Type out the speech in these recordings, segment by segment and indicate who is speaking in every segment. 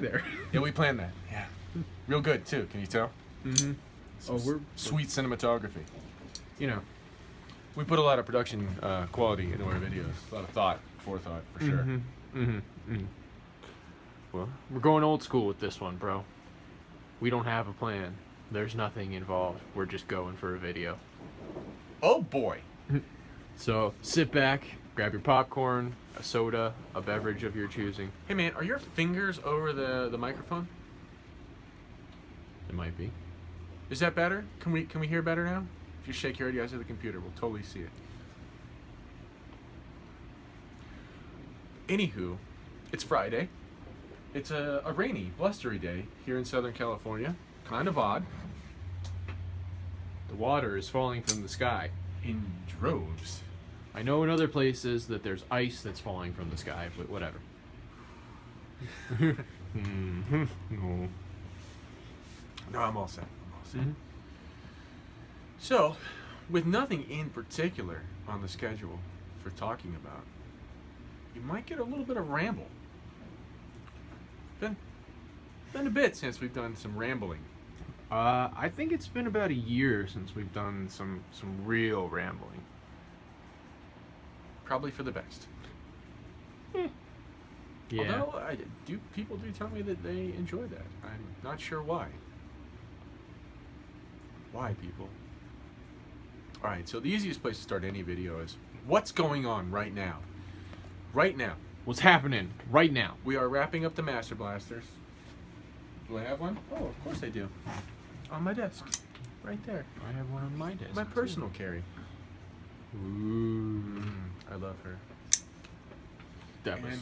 Speaker 1: there.
Speaker 2: Yeah, we planned that. Yeah. Real good, too. Can you tell?
Speaker 1: Mm-hmm.
Speaker 2: We're sweet cinematography.
Speaker 1: You know.
Speaker 2: We put a lot of production quality into our videos. A lot of thought, forethought, for sure.
Speaker 1: Mm-hmm. Mm-hmm. Mm-hmm. Well, we're going old school with this one, bro. We don't have a plan. There's nothing involved. We're just going for a video.
Speaker 2: Oh, boy.
Speaker 1: So sit back, grab your popcorn, a soda, a beverage of your choosing.
Speaker 2: Hey, man, are your fingers over the microphone?
Speaker 1: It might be.
Speaker 2: Is that better? Can we hear better now? Just shake your head, you guys, at the computer. We'll totally see it. Anywho, it's Friday. It's a rainy, blustery day here in Southern California. Kind of odd.
Speaker 1: The water is falling from the sky.
Speaker 2: In droves.
Speaker 1: I know in other places that there's ice that's falling from the sky, but whatever. No.
Speaker 2: No, I'm all set.
Speaker 1: Mm-hmm.
Speaker 2: So, with nothing in particular on the schedule for talking about, you might get a little bit of ramble. Been a bit since we've done some rambling.
Speaker 1: I think it's been about a year since we've done some real rambling.
Speaker 2: Probably for the best.
Speaker 1: Yeah.
Speaker 2: Although people do tell me that they enjoy that. I'm not sure why. Why, people? All right, so the easiest place to start any video is what's going on right now. Right now.
Speaker 1: What's happening right now?
Speaker 2: We are wrapping up the Master Blasters. Do I have one? Oh, of course I do. On my desk. Right there.
Speaker 1: I have one on my desk.
Speaker 2: My personal carry.
Speaker 1: Ooh.
Speaker 2: I love her.
Speaker 1: That was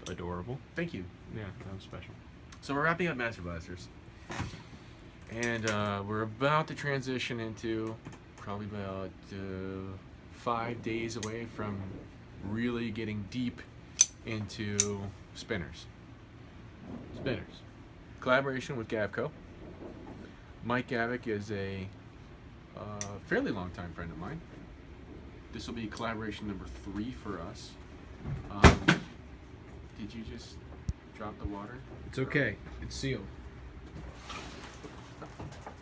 Speaker 1: adorable.
Speaker 2: Thank you.
Speaker 1: Yeah, that was special.
Speaker 2: So we're wrapping up Master Blasters. And we're about to transition into probably about 5 days away from really getting deep into spinners.
Speaker 1: Spinners.
Speaker 2: Collaboration with Gavco. Mike Gavick is a fairly long-time friend of mine. This will be collaboration number 3 for us. Did you just drop the water?
Speaker 1: It's okay. It's sealed.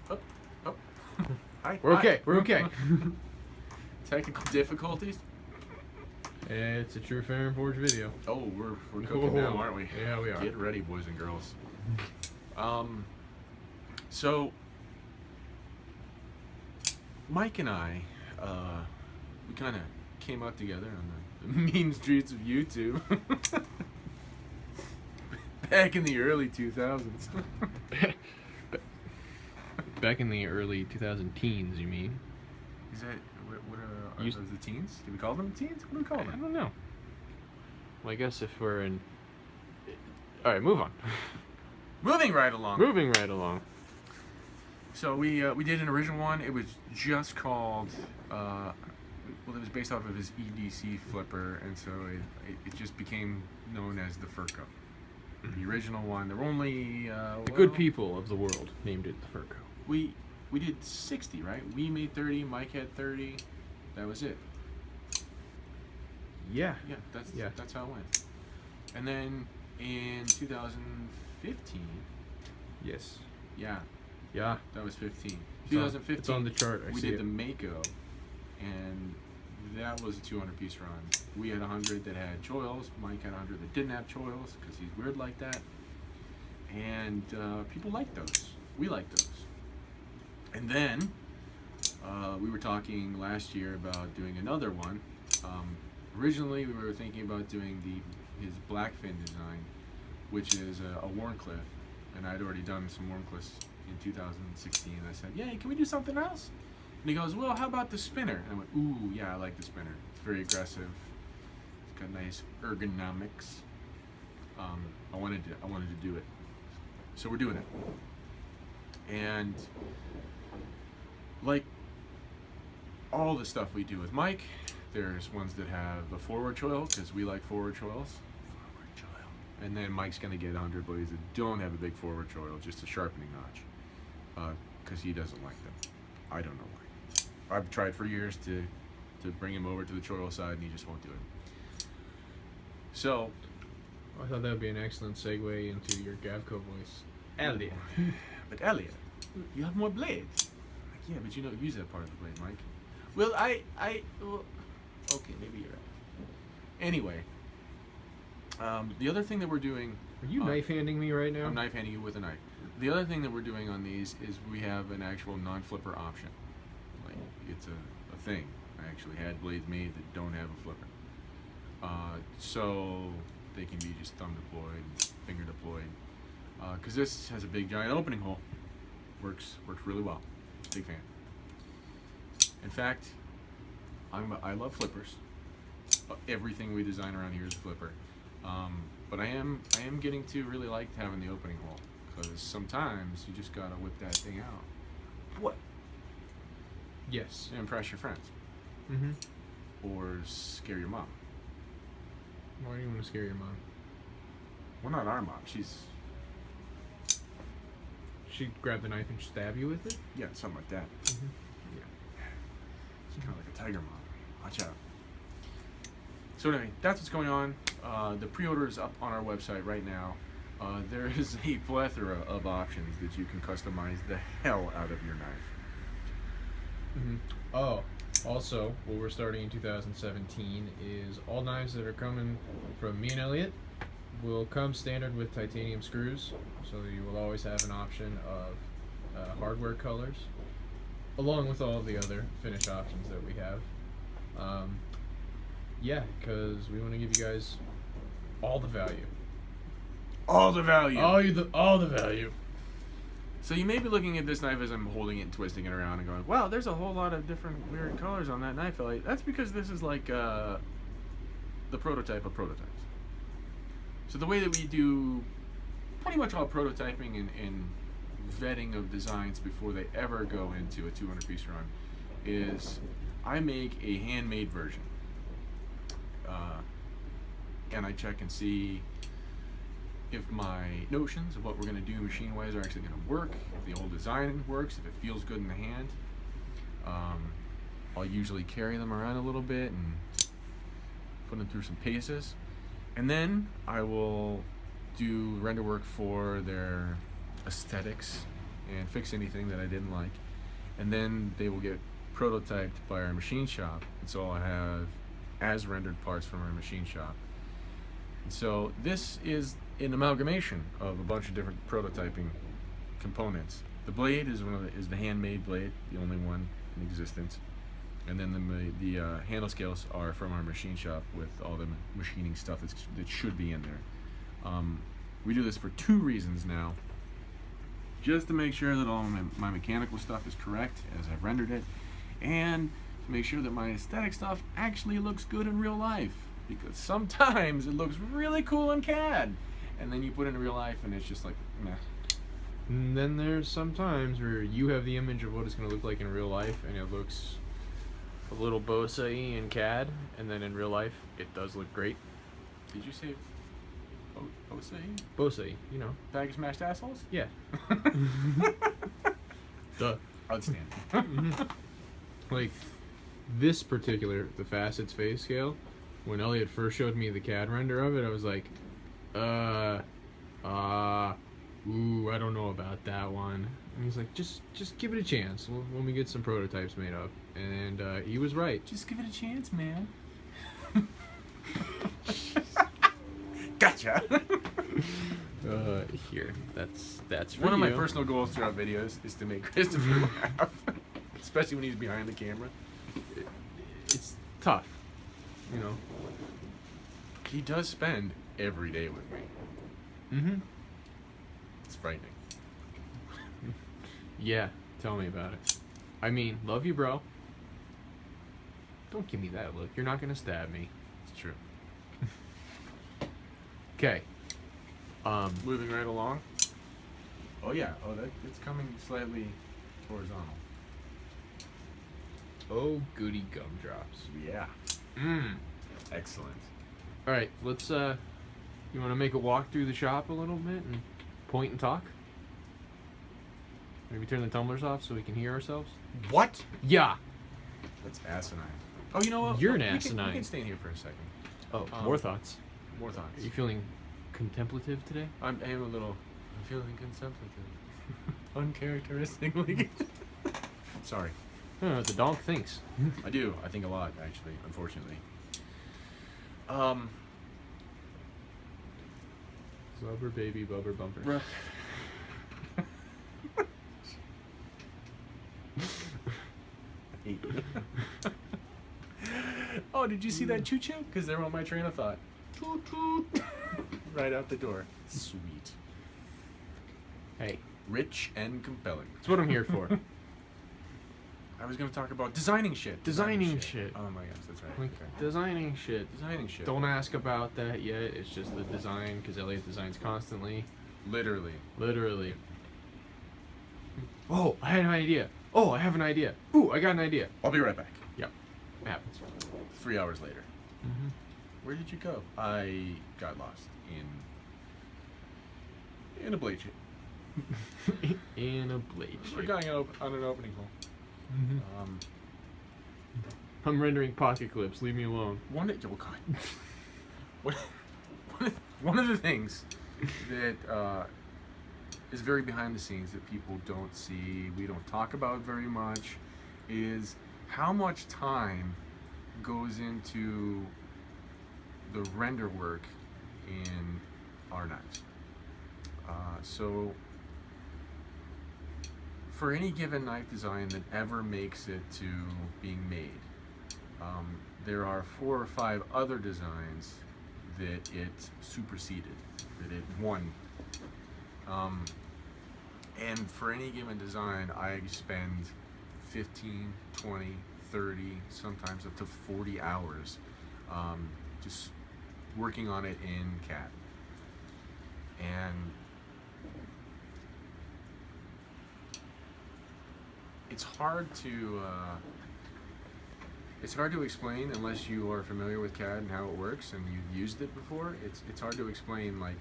Speaker 2: Oh. Hi.
Speaker 1: We're okay. We're okay.
Speaker 2: Technical difficulties?
Speaker 1: It's a true Ferrum Forge video.
Speaker 2: Oh, we're cooking now, aren't we?
Speaker 1: Yeah, we are.
Speaker 2: Get ready, boys and girls. So Mike and I, we kind of came out together on the mean streets of YouTube back in the early 2000s.
Speaker 1: Back in the early 2000 teens, you mean?
Speaker 2: Is that what are those the teens? Do we call them teens? What do we call
Speaker 1: I
Speaker 2: them?
Speaker 1: don't know. Well, I guess if we're in... Alright, move on.
Speaker 2: Moving right along.
Speaker 1: Moving right along.
Speaker 2: So we did an original one. It was just called, well, it was based off of his EDC flipper, and so it just became known as the Furco. The original one. There were only
Speaker 1: The good people of the world named it the Furco.
Speaker 2: We did 60, right? We made 30. Mike had 30. That was it.
Speaker 1: Yeah.
Speaker 2: Yeah, that's how it went. And then in 2015.
Speaker 1: Yes.
Speaker 2: Yeah.
Speaker 1: Yeah.
Speaker 2: That was 15.
Speaker 1: It's
Speaker 2: 2015.
Speaker 1: It's on the chart.
Speaker 2: We did the Mako, and that was a 200-piece run. We had 100 that had choils. Mike had 100 that didn't have choils because he's weird like that. And people liked those. We liked those. And then we were talking last year about doing another one. Originally, we were thinking about doing his Blackfin design, which is a Warncliffe, and I'd already done some Warncliffs in 2016. I said, "Yeah, can we do something else?" And he goes, "Well, how about the spinner?" And I went, "Ooh, yeah, I like the spinner. It's very aggressive. It's got nice ergonomics. I wanted to do it, so we're doing it." And like all the stuff we do with Mike, there's ones that have a forward choil because we like forward choils. And then Mike's going to get 100 blades that don't have a big forward choil, just a sharpening notch, because he doesn't like them. I don't know why. I've tried for years to bring him over to the choil side, and he just won't do it. So
Speaker 1: I thought that would be an excellent segue into your Gavco voice. Elliot.
Speaker 2: But Elliot, you have more blades. Like, yeah, but you don't use that part of the blade, Mike. Well, well, okay, maybe you're right. Anyway, the other thing that we're doing...
Speaker 1: Are you knife-handing me right now?
Speaker 2: I'm knife-handing you with a knife. The other thing that we're doing on these is we have an actual non-flipper option. Like, it's a thing. I actually had blades made that don't have a flipper. So they can be just thumb deployed, finger deployed. Because this has a big giant opening hole. Works really well. Big fan. In fact, I love flippers. Everything we design around here is a flipper. But I am getting to really like having the opening hole, because sometimes you just gotta whip that thing out. What?
Speaker 1: Yes.
Speaker 2: To impress your friends.
Speaker 1: Mm-hmm.
Speaker 2: Or scare your mom.
Speaker 1: Why do you want to scare your mom?
Speaker 2: Well, not our mom.
Speaker 1: She'd grab the knife and stab you with it?
Speaker 2: Yeah, something like that.
Speaker 1: Mm-hmm.
Speaker 2: Yeah. She's kind of like a tiger mom. Watch out. So anyway, that's what's going on. The pre-order is up on our website right now. There is a plethora of options that you can customize the hell out of your knife.
Speaker 1: Mm-hmm. Oh, also, what we're starting in 2017 is all knives that are coming from me and Elliot will come standard with titanium screws, so you will always have an option of hardware colors, along with all the other finish options that we have. Yeah, because we want to give you guys all the value.
Speaker 2: All the value.
Speaker 1: All the value.
Speaker 2: So you may be looking at this knife as I'm holding it and twisting it around and going, wow, there's a whole lot of different weird colors on that knife, Elliot. That's because this is like the prototype of prototypes. So the way that we do pretty much all prototyping and vetting of designs before they ever go into a 200-piece run is I make a handmade version. And I check and see if my notions of what we're going to do machine-wise are actually going to work, if the whole design works, if it feels good in the hand. I'll usually carry them around a little bit and put them through some paces. And then I will do render work for their aesthetics and fix anything that I didn't like. And then they will get prototyped by our machine shop. And so I'll have as rendered parts from our machine shop. And so this is an amalgamation of a bunch of different prototyping components. The blade is the handmade blade, the only one in existence. And then the handle scales are from our machine shop with all the machining stuff that should be in there. We do this for 2 reasons now. Just to make sure that all my mechanical stuff is correct as I've rendered it, and to make sure that my aesthetic stuff actually looks good in real life. Because sometimes it looks really cool in CAD, and then you put it in real life and it's just like, meh.
Speaker 1: And then there's some times where you have the image of what it's going to look like in real life, and it looks a little Bosa-y in CAD, and then in real life, it does look great.
Speaker 2: Did you say Bosa-y?
Speaker 1: Bosa-y, you know.
Speaker 2: Bag of smashed assholes?
Speaker 1: Yeah. Duh.
Speaker 2: Outstanding.
Speaker 1: Like, this particular, the facets phase scale, when Elliot first showed me the CAD render of it, I was like, ooh, I don't know about that one. And he's like, just give it a chance when we get some prototypes made up. And he was right.
Speaker 2: Just give it a chance, man. Gotcha.
Speaker 1: Here, that's for
Speaker 2: one of my
Speaker 1: you.
Speaker 2: personal goals throughout videos is to make Christopher laugh, especially when he's behind the camera.
Speaker 1: It's tough, you know.
Speaker 2: He does spend every day with me.
Speaker 1: Mm-hmm.
Speaker 2: It's frightening.
Speaker 1: Yeah, tell me about it. I mean, love you, bro. Don't give me that look. You're not gonna stab me.
Speaker 2: It's true.
Speaker 1: Okay.
Speaker 2: Moving right along. Oh yeah. Oh, it's coming slightly horizontal.
Speaker 1: Oh, goody gumdrops.
Speaker 2: Yeah.
Speaker 1: Mmm.
Speaker 2: Excellent.
Speaker 1: All right, let's. You want to make a walk through the shop a little bit and point and talk? Maybe turn the tumblers off so we can hear ourselves.
Speaker 2: What?
Speaker 1: Yeah.
Speaker 2: That's asinine. Oh, you know what?
Speaker 1: You're an
Speaker 2: We
Speaker 1: asinine.
Speaker 2: can stay in here for a second.
Speaker 1: Oh, more thoughts.
Speaker 2: More thoughts.
Speaker 1: Are you feeling contemplative today?
Speaker 2: I am a little. I'm feeling contemplative. Uncharacteristically. Sorry.
Speaker 1: I don't know what the dog thinks.
Speaker 2: I do. I think a lot, actually. Unfortunately.
Speaker 1: Bubber baby, bubber bumper.
Speaker 2: Oh, did you see that choo-choo? Because they're on my train of thought. Toot toot. Right out the door. Sweet.
Speaker 1: Hey,
Speaker 2: Rich and compelling.
Speaker 1: that's what I'm here for.
Speaker 2: I was going to talk about designing shit.
Speaker 1: Designing shit.
Speaker 2: Oh my gosh, that's right.
Speaker 1: Like,
Speaker 2: Okay.
Speaker 1: designing shit.
Speaker 2: Designing shit.
Speaker 1: Don't ask about that yet. It's just the design, because Elliot designs constantly.
Speaker 2: Literally.
Speaker 1: Literally. Oh, I had an idea. Oh, I have an idea. Ooh, I got an idea.
Speaker 2: I'll be right back.
Speaker 1: Yep. It happens.
Speaker 2: 3 hours later.
Speaker 1: Mm-hmm.
Speaker 2: Where did you go? I got lost in a blade ship.
Speaker 1: In a blade
Speaker 2: We're
Speaker 1: shape.
Speaker 2: going on an opening hole.
Speaker 1: Mm-hmm. I'm rendering pocket clips. Leave me alone.
Speaker 2: Oh God. One of the things that is very behind the scenes that people don't see, we don't talk about very much, is how much time goes into the render work in our knives. So for any given knife design that ever makes it to being made, there are 4 or 5 other designs that it superseded, that it won. And for any given design, I spend 15, 20, 30, sometimes up to 40 hours just working on it in CAD. And it's hard to explain unless you are familiar with CAD and how it works and you've used it before. It's hard to explain like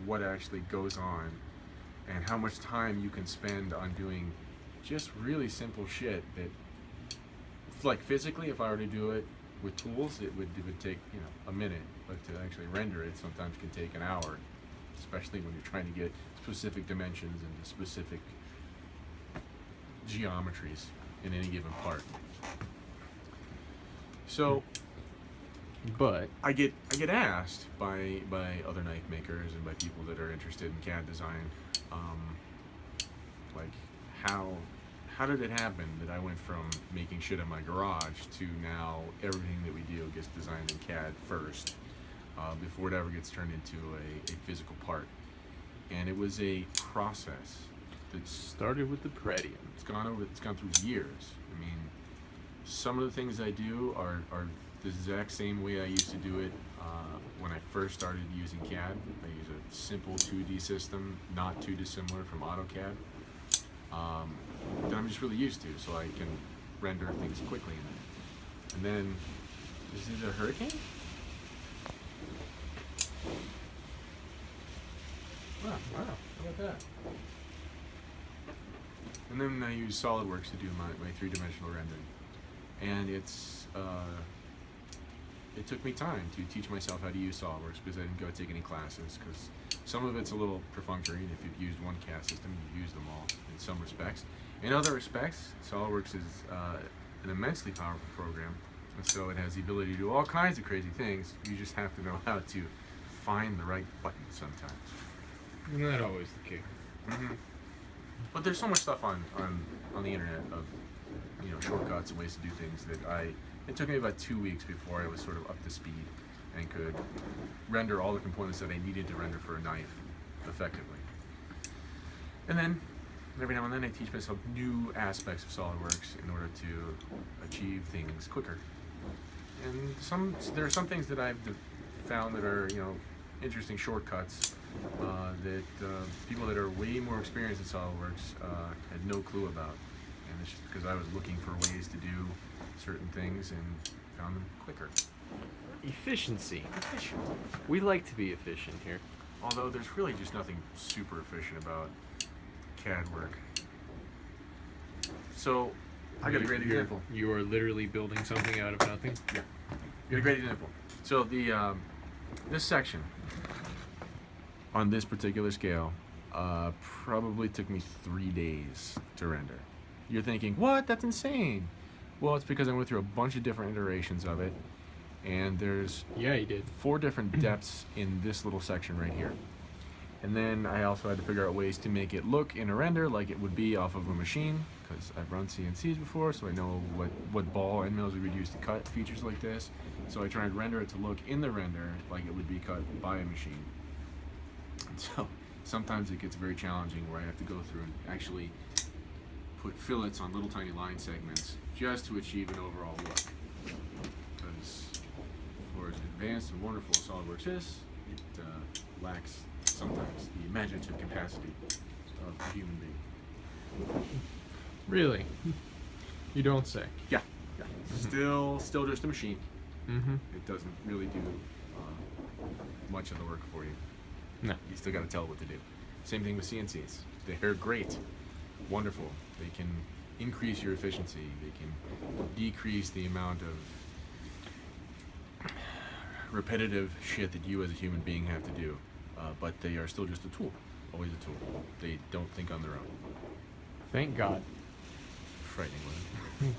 Speaker 2: what actually goes on and how much time you can spend on doing just really simple shit that, like, physically, if I were to do it with tools, it would take, you know, a minute, but to actually render it sometimes can take an hour, especially when you're trying to get specific dimensions and specific geometries in any given part. So
Speaker 1: But
Speaker 2: I get asked by other knife makers and by people that are interested in CAD design, like how did it happen that I went from making shit in my garage to now everything that we do gets designed in CAD first before it ever gets turned into a physical part. And it was a process that
Speaker 1: started with the Pretium.
Speaker 2: it's gone through years. I mean, some of the things I do are the exact same way I used to do it when I first started using CAD. I use a simple 2D system, not too dissimilar from AutoCAD, that I'm just really used to, so I can render things quickly in it. And then, is it a hurricane? Wow, how about that? And then I use SolidWorks to do my 3-dimensional rendering. And it took me time to teach myself how to use SolidWorks because I didn't go take any classes, because some of it's a little perfunctory, and if you've used one CAD system, you've used them all in some respects. In other respects, SolidWorks is an immensely powerful program, and so it has the ability to do all kinds of crazy things. You just have to know how to find the right button sometimes.
Speaker 1: Not always the case.
Speaker 2: Mm-hmm. But there's so much stuff on the internet of, you know, shortcuts and ways to do things that it took me about 2 weeks before I was sort of up to speed and could render all the components that I needed to render for a knife effectively. And then every now and then I teach myself new aspects of SolidWorks in order to achieve things quicker. And there are some things that I've found that are, you know, interesting shortcuts that people that are way more experienced in SolidWorks had no clue about. And it's just because I was looking for ways to do certain things and found them quicker.
Speaker 1: Efficiency. We like to be efficient here.
Speaker 2: Although there's really just nothing super efficient about CAD work. So I got a great example.
Speaker 1: You are literally building something out of nothing.
Speaker 2: Yeah, got a great example. So the this section on this particular scale probably took me 3 days to render. You're thinking, what? That's insane. Well, it's because I went through a bunch of different iterations of it, and there's
Speaker 1: Yeah, you did.
Speaker 2: 4 different depths in this little section right here. And then I also had to figure out ways to make it look in a render like it would be off of a machine, because I've run CNCs before, so I know what ball end mills we would use to cut features like this. So I tried to render it to look in the render like it would be cut by a machine. And so sometimes it gets very challenging where I have to go through and actually put fillets on little tiny line segments just to achieve an overall look. Because for as advanced and wonderful as SolidWorks is, it lacks sometimes the imaginative capacity of a human being.
Speaker 1: Really? You don't say.
Speaker 2: Yeah. Still just a machine.
Speaker 1: Mm-hmm.
Speaker 2: It doesn't really do much of the work for you.
Speaker 1: No.
Speaker 2: You still got to tell it what to do. Same thing with CNCs. They're great, wonderful. They can increase your efficiency. They can decrease the amount of repetitive shit that you as a human being have to do. But they are still just a tool. Always a tool. They don't think on their own.
Speaker 1: Thank God.
Speaker 2: Frightening, wasn't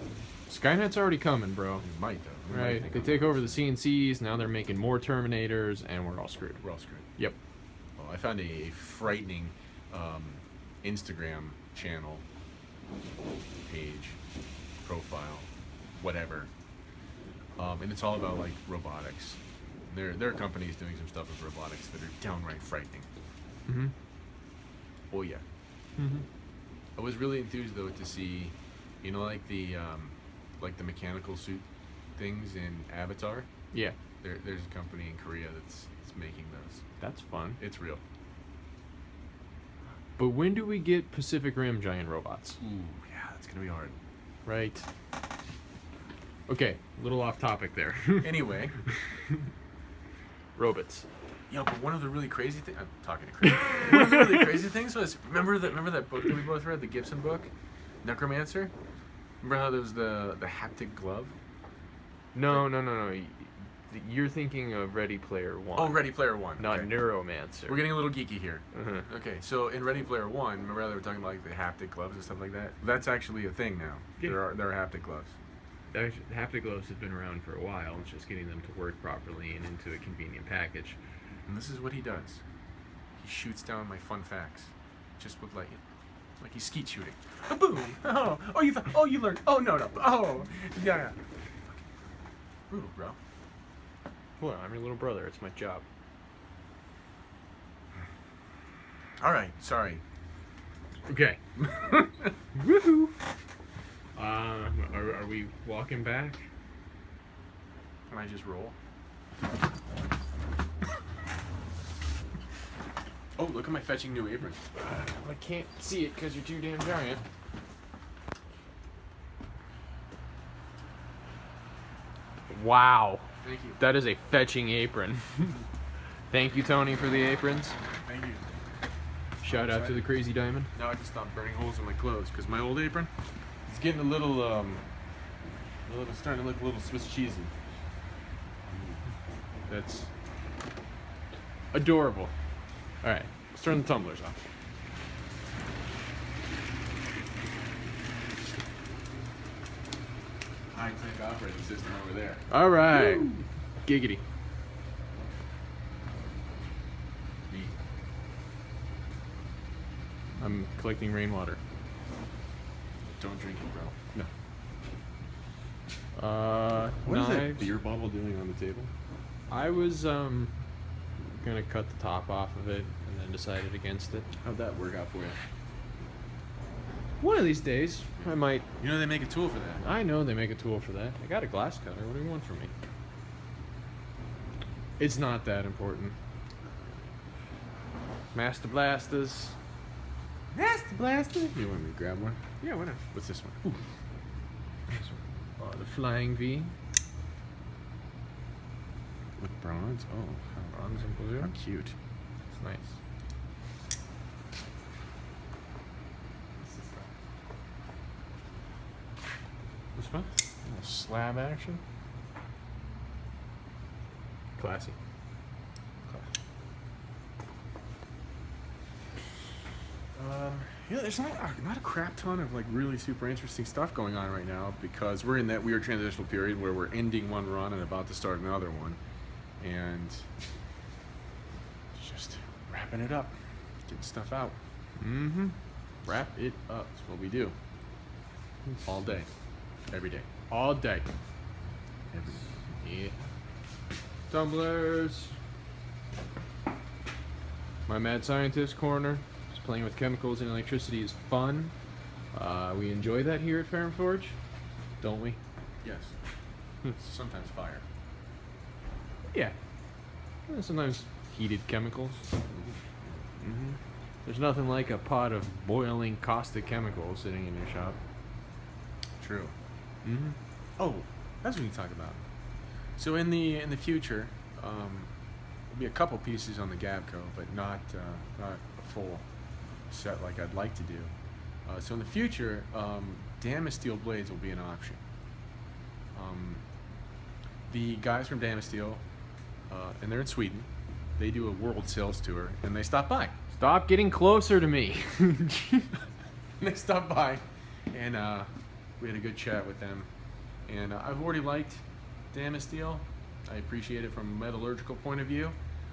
Speaker 1: Skynet's already coming, bro.
Speaker 2: it? It might, though. It might
Speaker 1: Right?
Speaker 2: think
Speaker 1: They
Speaker 2: on
Speaker 1: take
Speaker 2: their
Speaker 1: over the CNCs. Now they're making more Terminators, and we're all screwed.
Speaker 2: own. We're all screwed.
Speaker 1: Yep.
Speaker 2: Well, I found a frightening Instagram channel, page, profile, whatever. And it's all about like robotics. There are companies doing some stuff with robotics that are downright frightening.
Speaker 1: Mm-hmm.
Speaker 2: Oh yeah.
Speaker 1: Mm-hmm.
Speaker 2: I was really enthused though to see, like the mechanical suit things in Avatar.
Speaker 1: Yeah.
Speaker 2: There's a company in Korea that's making those.
Speaker 1: That's fun.
Speaker 2: It's real.
Speaker 1: But when do we get Pacific Rim giant robots?
Speaker 2: Ooh, yeah, that's gonna be hard.
Speaker 1: Right. Okay, a little off topic there.
Speaker 2: Anyway,
Speaker 1: Robots.
Speaker 2: yo, but one of the really crazy things I'm talking to Chris. One of the really crazy things was remember that book that we both read, the Gibson book, Necromancer. Remember how there was the haptic glove?
Speaker 1: No. You're thinking of Ready Player One.
Speaker 2: Oh, Ready Player One.
Speaker 1: Not
Speaker 2: okay.
Speaker 1: Neuromancer.
Speaker 2: We're getting a little geeky here.
Speaker 1: Uh-huh.
Speaker 2: Okay, so in Ready Player One, remember how they were talking about like the haptic gloves and stuff like that? That's actually a thing now.
Speaker 1: Yeah.
Speaker 2: There are haptic gloves.
Speaker 1: Actually, haptic gloves have been around for a while. It's just getting them to work properly and into a convenient package.
Speaker 2: And this is what he does. He shoots down my fun facts, just with like he's skeet shooting. Boom! You learned. Oh no! Oh yeah. Brutal, bro.
Speaker 1: Well, I'm your little brother. It's my job.
Speaker 2: All right, sorry.
Speaker 1: Okay. Woohoo! Are we walking back?
Speaker 2: Can I just roll? Oh, look at my fetching new apron.
Speaker 1: I can't see it because you're too damn giant. Wow.
Speaker 2: Thank you.
Speaker 1: That is a fetching apron. Thank you, Tony, for the aprons.
Speaker 2: Thank you.
Speaker 1: Shout out to the Crazy Diamond.
Speaker 2: Now I can stop burning holes in my clothes because my old apron, it's getting a little starting to look a little Swiss cheesy.
Speaker 1: That's adorable. All right, let's turn the tumblers off.
Speaker 2: High-tech operating system over there.
Speaker 1: All right. Woo. Giggity.
Speaker 2: Neat.
Speaker 1: I'm collecting rainwater.
Speaker 2: Don't drink it, bro.
Speaker 1: No.
Speaker 2: What is that
Speaker 1: knives.
Speaker 2: beer bottle doing on the table?
Speaker 1: I was gonna cut the top off of it and then decided against it.
Speaker 2: How'd that work out for you?
Speaker 1: One of these days, I might.
Speaker 2: You know they make a tool for that.
Speaker 1: I know they make a tool for that. I got a glass cutter. What do you want from me? It's not that important. Master Blasters. Master Blaster.
Speaker 2: You want me to grab one?
Speaker 1: Yeah, why not?
Speaker 2: What's this one?
Speaker 1: Oh, the Flying V.
Speaker 2: With bronze? Oh,
Speaker 1: Bronze and blue.
Speaker 2: how cute.
Speaker 1: It's nice. This one?
Speaker 2: A little slab action.
Speaker 1: Classy.
Speaker 2: There's not a crap ton of like really super interesting stuff going on right now because we're in that weird transitional period where we're ending one run and about to start another one, and just wrapping it up, getting stuff out.
Speaker 1: Mm-hmm.
Speaker 2: Wrap it up. That's what we do. All day, every day,
Speaker 1: All day.
Speaker 2: every day.
Speaker 1: Yeah. Tumblers. My mad scientist corner. Just playing with chemicals and electricity is fun. We enjoy that here at Ferrum Forge, don't we?
Speaker 2: Yes. Sometimes fire.
Speaker 1: Yeah. Sometimes heated chemicals. Mm-hmm. There's nothing like a pot of boiling caustic chemicals sitting in your shop.
Speaker 2: True.
Speaker 1: Mm-hmm.
Speaker 2: Oh, that's what we talk about. So in the future, there'll be a couple pieces on the Gabco, but not a full set like I'd like to do. So in the future, Damascus steel blades will be an option. The guys from Damascus Steel, and they're in Sweden, they do a world sales tour, and they stop by.
Speaker 1: Stop getting closer to me.
Speaker 2: They stopped by, and we had a good chat with them. And I've already liked Damascus Steel. I appreciate it from a metallurgical point of view,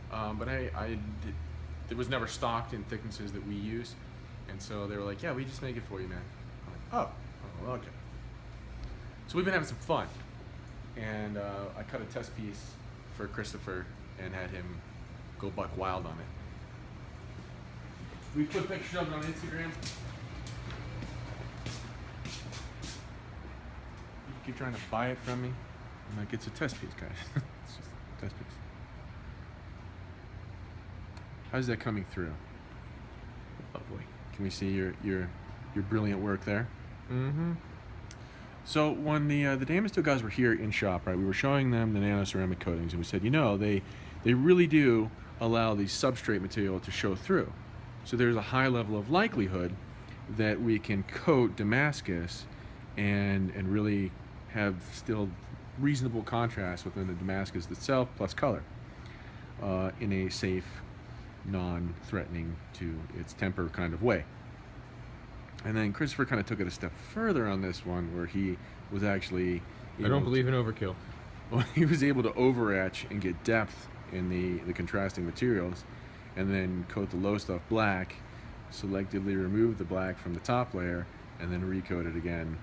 Speaker 2: but it was never stocked in thicknesses that we use, and so they were like, "Yeah, we just make it for you, man." I'm like, "Oh, okay." So we've been having some fun, and I cut a test piece for Christopher and had him go buck wild on it. We put pictures of it on Instagram. You keep trying to buy it from me. I'm like, it's a test piece, guys. It's just a test piece. How's that coming through?
Speaker 1: Lovely.
Speaker 2: Can we see your brilliant work there?
Speaker 1: Mm-hmm.
Speaker 2: So when the Damascus Steel guys were here in shop, right, we were showing them the nanoceramic coatings, and we said, they really do allow the substrate material to show through. So there's a high level of likelihood that we can coat Damascus and really have still reasonable contrast within the Damascus itself plus color in a safe, non-threatening to its temper kind of way. And then Christopher kind of took it a step further on this one, where he was actually
Speaker 1: I don't believe in overkill.
Speaker 2: well, he was able to over-etch and get depth in the contrasting materials, and then coat the low stuff black, selectively remove the black from the top layer, and then recoat it again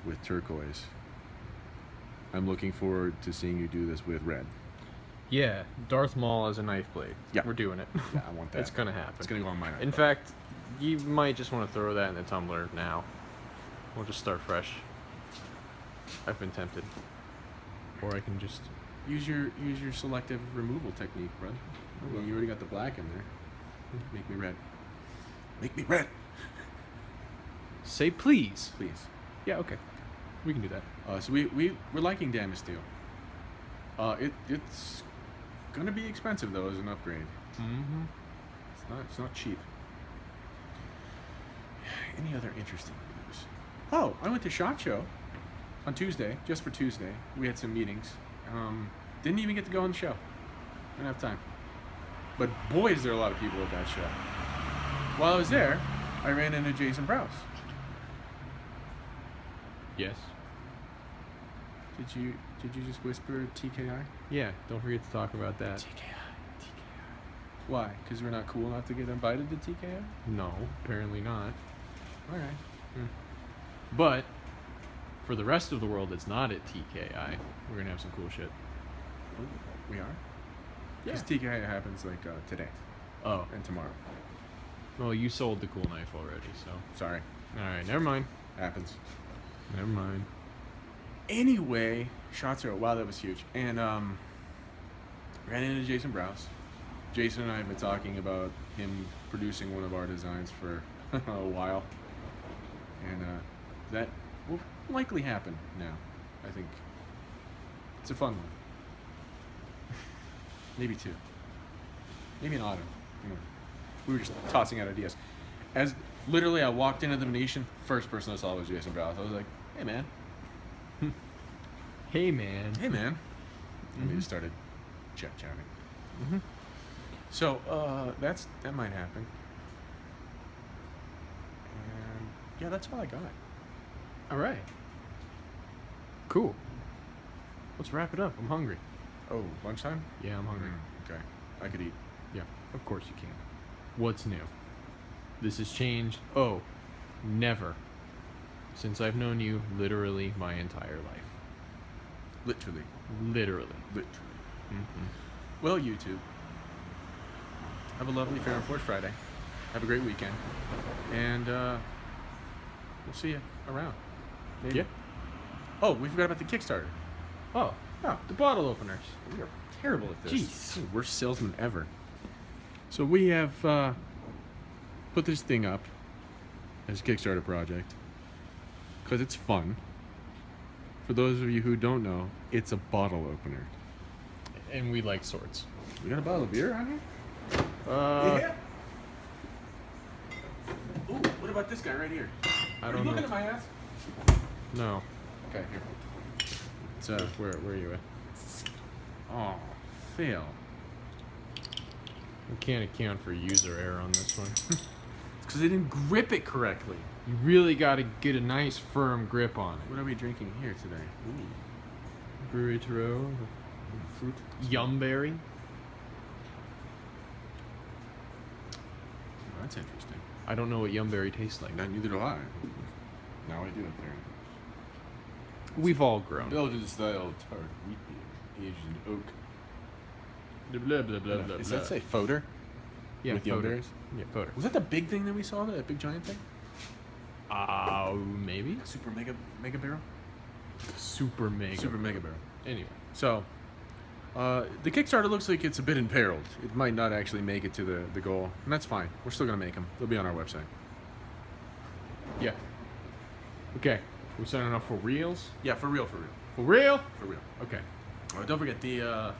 Speaker 2: with turquoise. I'm looking forward to seeing you do this with red.
Speaker 1: Yeah, Darth Maul as a knife blade.
Speaker 2: Yeah.
Speaker 1: We're doing it.
Speaker 2: Yeah, I want that.
Speaker 1: It's gonna happen.
Speaker 2: It's gonna go on my knife.
Speaker 1: In fact, you might just want to throw that in the tumbler now. We'll just start fresh. I've been tempted. Or I can just...
Speaker 2: Use your selective removal technique, bro. I mean, you already got the black in there. Make me red. Make me red.
Speaker 1: Say please.
Speaker 2: Please.
Speaker 1: Yeah, okay. We can do that.
Speaker 2: So we're liking Damascus Steel. It's gonna be expensive though as an upgrade.
Speaker 1: Mm-hmm.
Speaker 2: It's not cheap. Any other interesting news? Oh, I went to SHOT Show on Tuesday, just for Tuesday. We had some meetings. Didn't even get to go on the show. Didn't have time. But boy, is there a lot of people at that show. While I was there, I ran into Jason Browse.
Speaker 1: Yes.
Speaker 2: Did you just whisper TKI?
Speaker 1: Yeah, don't forget to talk about that.
Speaker 2: TKI. Why? Because we're not cool enough to get invited to TKI?
Speaker 1: No, apparently not.
Speaker 2: All right.
Speaker 1: But for the rest of the world that's not at TKI, we're gonna have some cool shit.
Speaker 2: Ooh, we are?
Speaker 1: Yeah.
Speaker 2: Because TKI happens like today
Speaker 1: Oh,
Speaker 2: and tomorrow.
Speaker 1: well, you sold the cool knife already, so.
Speaker 2: Sorry.
Speaker 1: All right, never mind.
Speaker 2: Happens.
Speaker 1: Never mind.
Speaker 2: Anyway, shots are wow, that was huge. And ran into Jason Browse. Jason and I have been talking about him producing one of our designs for a while, and that will likely happen now. I think it's a fun one. Maybe two. Maybe an auto. We were just tossing out ideas. As literally, I walked into the Venetian. First person I saw was Jason Browse. I was like, "Hey, man."
Speaker 1: Hey, man.
Speaker 2: Hey, man. And we just started chatting.
Speaker 1: Mm-hmm.
Speaker 2: So that might happen. Yeah, that's all I got.
Speaker 1: All right. Cool. Let's wrap it up. I'm hungry.
Speaker 2: Oh, lunchtime?
Speaker 1: Yeah, I'm hungry.
Speaker 2: Okay. I could eat.
Speaker 1: Yeah, of course you can. What's new? This has changed. Oh, never. Since I've known you literally my entire life.
Speaker 2: Literally.
Speaker 1: Literally.
Speaker 2: Well, YouTube, have a lovely Ferrum Forge Friday. Have a great weekend. And we'll see you around. Maybe.
Speaker 1: Yeah.
Speaker 2: Oh, we forgot about the Kickstarter.
Speaker 1: Oh, the bottle openers.
Speaker 2: We are terrible at this.
Speaker 1: Jeez.
Speaker 2: Worst salesman ever. So we have put this thing up as a Kickstarter project because it's fun. For those of you who don't know, it's a bottle opener.
Speaker 1: And we like swords.
Speaker 2: We got a bottle of beer on here?
Speaker 1: Yeah.
Speaker 2: Ooh, what about this guy right here?
Speaker 1: I
Speaker 2: Are
Speaker 1: don't
Speaker 2: you looking
Speaker 1: know.
Speaker 2: at my ass?
Speaker 1: No.
Speaker 2: Okay, here. It's
Speaker 1: Where are you at?
Speaker 2: oh, fail.
Speaker 1: We can't account for user error on this one.
Speaker 2: It's because I didn't grip it correctly.
Speaker 1: You really got to get a nice firm grip on it.
Speaker 2: What are we drinking here today?
Speaker 1: Brewery Tarot.
Speaker 2: Fruit.
Speaker 1: Yumberry.
Speaker 2: Oh, that's interesting.
Speaker 1: I don't know what yumberry tastes like.
Speaker 2: Neither do I. Now I do apparently.
Speaker 1: We've all grown.
Speaker 2: Belgian style tart wheat beer, aged in oak.
Speaker 1: Blah, blah, blah, blah,
Speaker 2: Does
Speaker 1: blah.
Speaker 2: that say Foder?
Speaker 1: Yeah,
Speaker 2: with
Speaker 1: Foder.
Speaker 2: yumberries?
Speaker 1: Yeah, Foder.
Speaker 2: Was that the big thing that we saw? That big giant thing?
Speaker 1: Maybe.
Speaker 2: Super mega barrel.
Speaker 1: Super mega.
Speaker 2: Super mega barrel.
Speaker 1: Anyway.
Speaker 2: So, the Kickstarter looks like it's a bit imperiled. It might not actually make it to the goal, and that's fine. We're still gonna make them. They'll be on our website.
Speaker 1: Yeah. Okay. We're signing up for reels.
Speaker 2: Yeah, for real.
Speaker 1: For real?
Speaker 2: For real.
Speaker 1: Okay.
Speaker 2: Don't forget the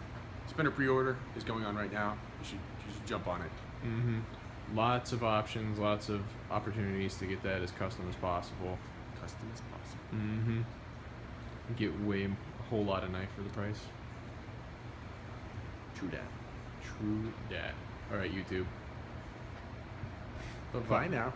Speaker 2: spinner pre-order is going on right now. You should jump on it.
Speaker 1: Mm-hmm. Lots of options, lots of opportunities to get that as custom as possible.
Speaker 2: Custom as possible.
Speaker 1: Mm-hmm. Get a whole lot of knife for the price.
Speaker 2: True that.
Speaker 1: True that. All right, YouTube.
Speaker 2: Bye now.